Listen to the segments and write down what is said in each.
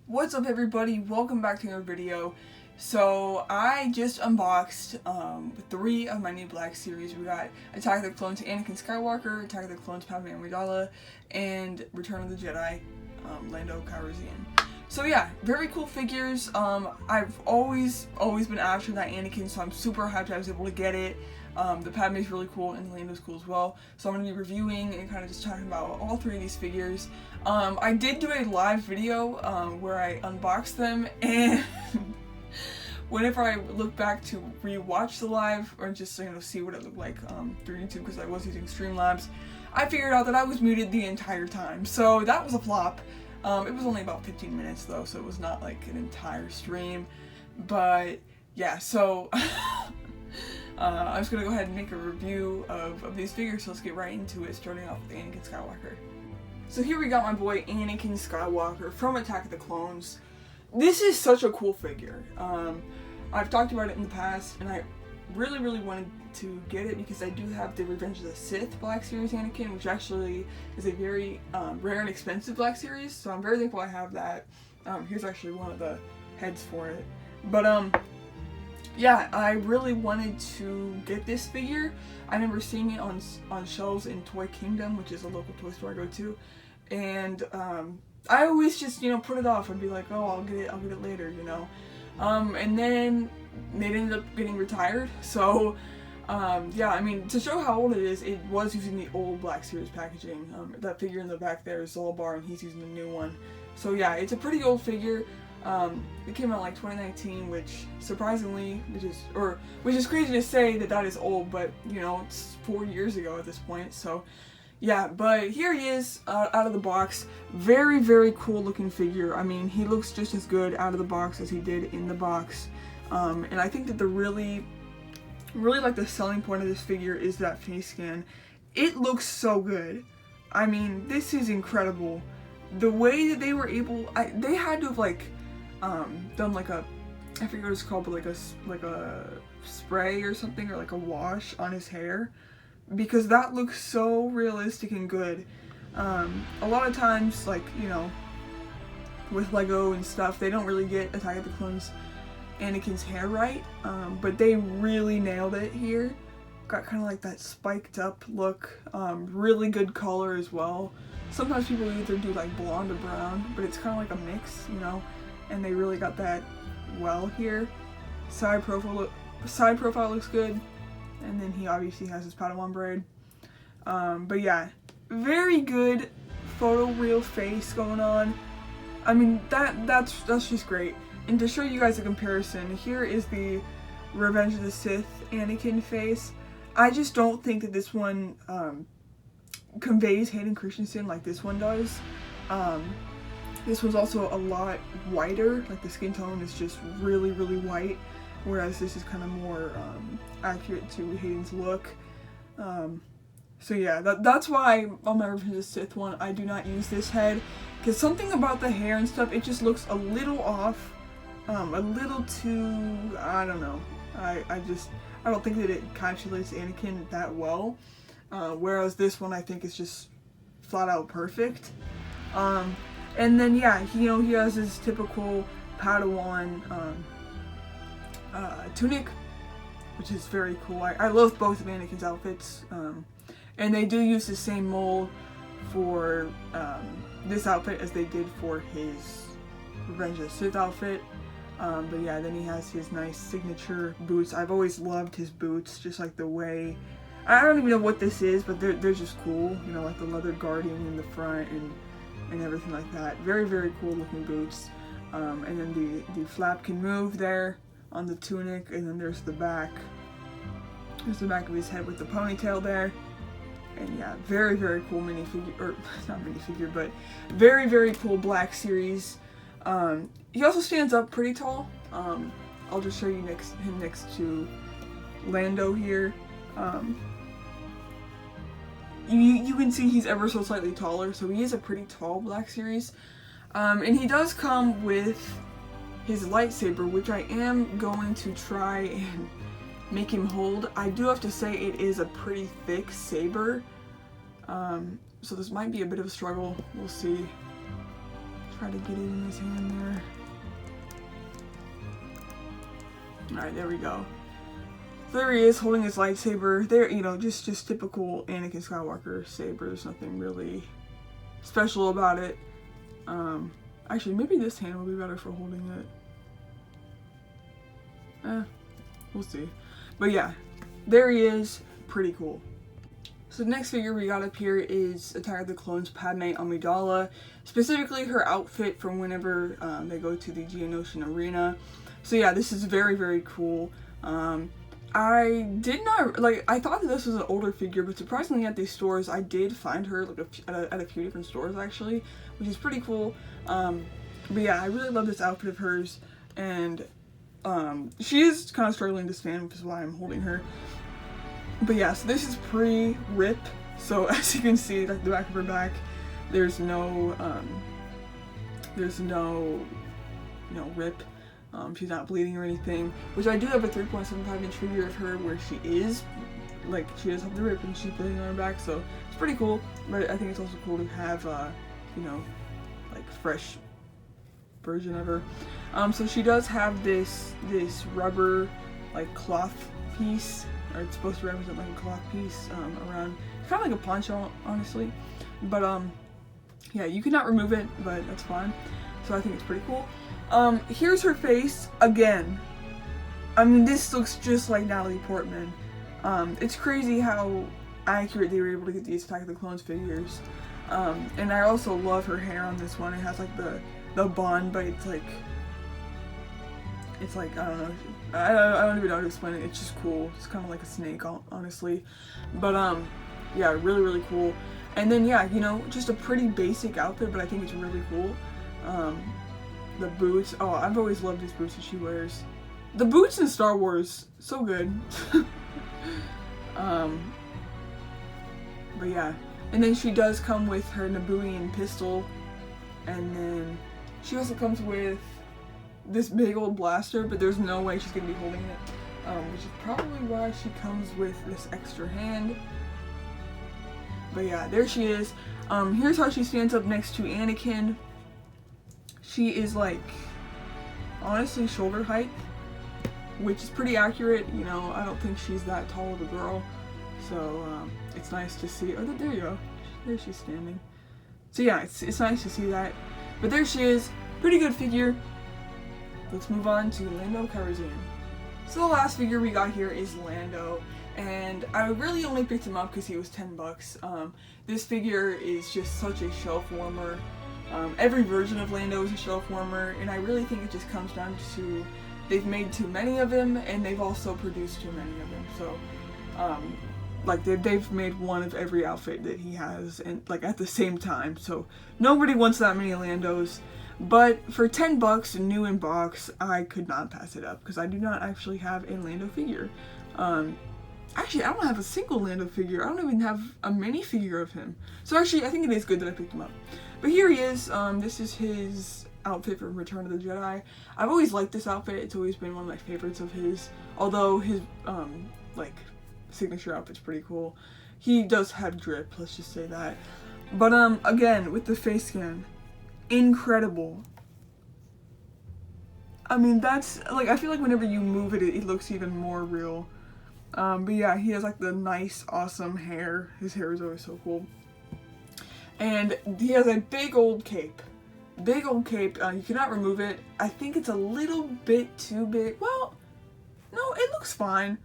What's up everybody, welcome back to another video. So I just unboxed 3 of my new Black Series. We got Attack of the Clones Anakin Skywalker, Attack of the Clones Padme Amidala, and Return of the Jedi Lando Calrissian. So yeah, very cool figures. I've always been after that Anakin, so I'm super hyped I was able to get it. The Padme is really cool and Lando's cool as well. So I'm going to be reviewing and kind of just talking about all 3 of these figures. I did do a live video where I unboxed them, and whenever I look back to rewatch the live or just see what it looked like through YouTube, because I was using Streamlabs, I figured out that I was muted the entire time. So that was a flop. It was only about 15 minutes though, so it was not like an entire stream. But yeah, so I'm just gonna go ahead and make a review of these figures, so let's get right into it, starting off with Anakin Skywalker. So here we got my boy Anakin Skywalker from Attack of the Clones. This is such a cool figure. I've talked about it in the past, and I really wanted to get it because I do have the Revenge of the Sith Black Series Anakin, which actually is a very rare and expensive Black Series, so I'm very thankful I have that. Here's actually one of the heads for it. But yeah, I really wanted to get this figure. I remember seeing it on shelves in Toy Kingdom, which is a local toy store I go to, and I always just put it off. I'd be like, oh, I'll get it later, and then it ended up getting retired. So yeah, I mean, to show how old it is, it was using the old Black Series packaging. That figure in the back there is Zolbar, and he's using the new one. So yeah, it's a pretty old figure. It came out like 2019, which surprisingly, which is crazy to say that is old, but it's 4 years ago at this point. So yeah, but here he is out of the box. Very cool looking figure. I mean, he looks just as good out of the box as he did in the box. And I think that the really like the selling point of this figure is that face scan. It looks so good. I mean, this is incredible. The way that they were able, they had to have like done like a, I forget what it's called, but like a spray or something, or like a wash on his hair, because that looks so realistic and good. A lot of times, like, with Lego and stuff, they don't really get Attack of the Clones Anakin's hair right, but they really nailed it here. Got kind of like that spiked up look, really good color as well. Sometimes people either do like blonde or brown, but it's kind of like a mix, and they really got that well here. Side profile looks good, and then he obviously has his Padawan braid. But yeah, very good photoreal face going on. I mean, that's just great. And to show you guys a comparison, here is the Revenge of the Sith Anakin face. I just don't think that this one conveys Hayden Christensen like this one does. This one's also a lot whiter, like the skin tone is just really white, whereas this is kind of more accurate to Hayden's look. So yeah, that's why on my Revenge of the Sith one, I do not use this head, because something about the hair and stuff, it just looks a little off, a little too, I don't know. I don't think that it encapsulates Anakin that well, whereas this one I think is just flat out perfect. And then yeah, he has his typical Padawan tunic, which is very cool. I love both of Anakin's outfits, and they do use the same mold for this outfit as they did for his Revenge of the Sith outfit. But yeah, then he has his nice signature boots. I've always loved his boots, just like the way, I don't even know what this is, but they're just cool, like the leather guarding in the front and everything like that. Very cool looking boots. And then the flap can move there on the tunic, and then there's the back. There's the back of his head with the ponytail there. And yeah, very cool minifigure, or not minifigure, but very cool Black Series. He also stands up pretty tall. I'll just show you him next to Lando here. You can see he's ever so slightly taller, so he is a pretty tall Black Series. And he does come with his lightsaber, which I am going to try and make him hold. I do have to say it is a pretty thick saber, so this might be a bit of a struggle. We'll see. Try to get it in his hand there. Alright, there we go. There he is holding his lightsaber. There, you know, just typical Anakin Skywalker saber. There's nothing really special about it. Actually, maybe this hand will be better for holding it. We'll see. But yeah, there he is. Pretty cool. So the next figure we got up here is Attack of the Clones Padme Amidala. Specifically her outfit from whenever they go to the Geonosian Arena. So yeah, this is very, very cool. I did not, like, I thought that this was an older figure, but surprisingly at these stores, I did find her, like, at a few different stores, actually, which is pretty cool. But yeah, I really love this outfit of hers, and she is kind of struggling to stand, which is why I'm holding her. But yeah, so this is pre-rip, so as you can see, like, the back of her back, there's no rip. She's not bleeding or anything, which I do have a 3.75 inch figure of her where she is, like, she does have the rip and she's bleeding on her back, so it's pretty cool. But I think it's also cool to have, you know, like, fresh version of her. So she does have this rubber, like, cloth piece, or it's supposed to represent, like, a cloth piece around. It's kind of like a poncho, honestly. But, yeah, you cannot remove it, but that's fine. So I think it's pretty cool. Here's her face again. I mean, this looks just like Natalie Portman. It's crazy how accurate they were able to get these Attack of the Clones figures. And I also love her hair on this one. It has like the bun, but it's like I don't know. I don't even know how to explain it. It's just cool. It's kind of like a snake, honestly. But yeah, really, really cool. And then yeah, you know, just a pretty basic outfit, but I think it's really cool. The boots. Oh, I've always loved these boots that she wears. The boots in Star Wars, so good. But yeah. And then she does come with her Nabooian pistol. And then she also comes with this big old blaster, but there's no way she's gonna be holding it. Which is probably why she comes with this extra hand. But yeah, there she is. Here's how she stands up next to Anakin. She is like, honestly, shoulder height, which is pretty accurate. You know, I don't think she's that tall of a girl, so it's nice to see. Oh, there you go. There she's standing. So yeah, it's nice to see that. But there she is. Pretty good figure. Let's move on to Lando Calrissian. So the last figure we got here is Lando, and I really only picked him up because he was $10. This figure is just such a shelf warmer. Every version of Lando is a shelf warmer, and I really think it just comes down to they've made too many of him, and they've also produced too many of him. So, like they've made one of every outfit that he has, and like at the same time. So nobody wants that many Landos. But for $10, new in box, I could not pass it up because I do not actually have a Lando figure. Actually, I don't have a single Lando figure. I don't even have a minifigure of him. So actually, I think it is good that I picked him up. But here he is. This is his outfit from Return of the Jedi. I've always liked this outfit. It's always been one of my favorites of his. Although his, like, signature outfit's pretty cool. He does have drip, let's just say that. But, again, with the face scan, incredible. I mean, that's, like, I feel like whenever you move it, it looks even more real. But yeah, he has, like, the nice, awesome hair. His hair is always so cool. And he has a big old cape. Big old cape. You cannot remove it. I think it's a little bit too big. Well, no, it looks fine.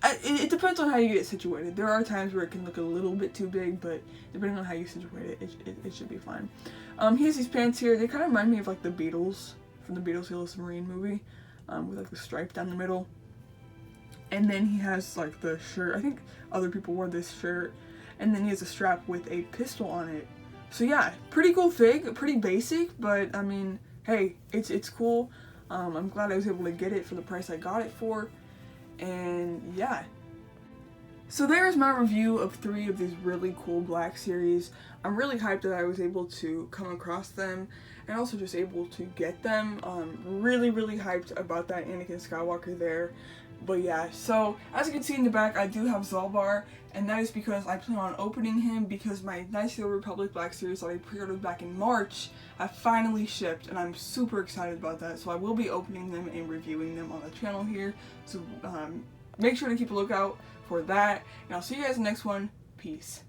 It depends on how you get situated. There are times where it can look a little bit too big, but depending on how you situate it, it should be fine. He has these pants here. They kind of remind me of like the Beatles from the Beatles Yellow Submarine movie, with like the stripe down the middle. And then he has like the shirt. I think other people wore this shirt. And then he has a strap with a pistol on it. So yeah, pretty cool fig, pretty basic, but I mean, hey, it's cool. I'm glad I was able to get it for the price I got it for. And yeah. So there's my review of 3 of these really cool Black Series. I'm really hyped that I was able to come across them and also just able to get them. Really, really hyped about that Anakin Skywalker there. But yeah, so as you can see in the back, I do have Zalbar, and that is because I plan on opening him because my Knights of the Old Republic Black Series that I pre-ordered back in March, I finally shipped, and I'm super excited about that. So I will be opening them and reviewing them on the channel here. So make sure to keep a lookout for that, and I'll see you guys in the next one. Peace.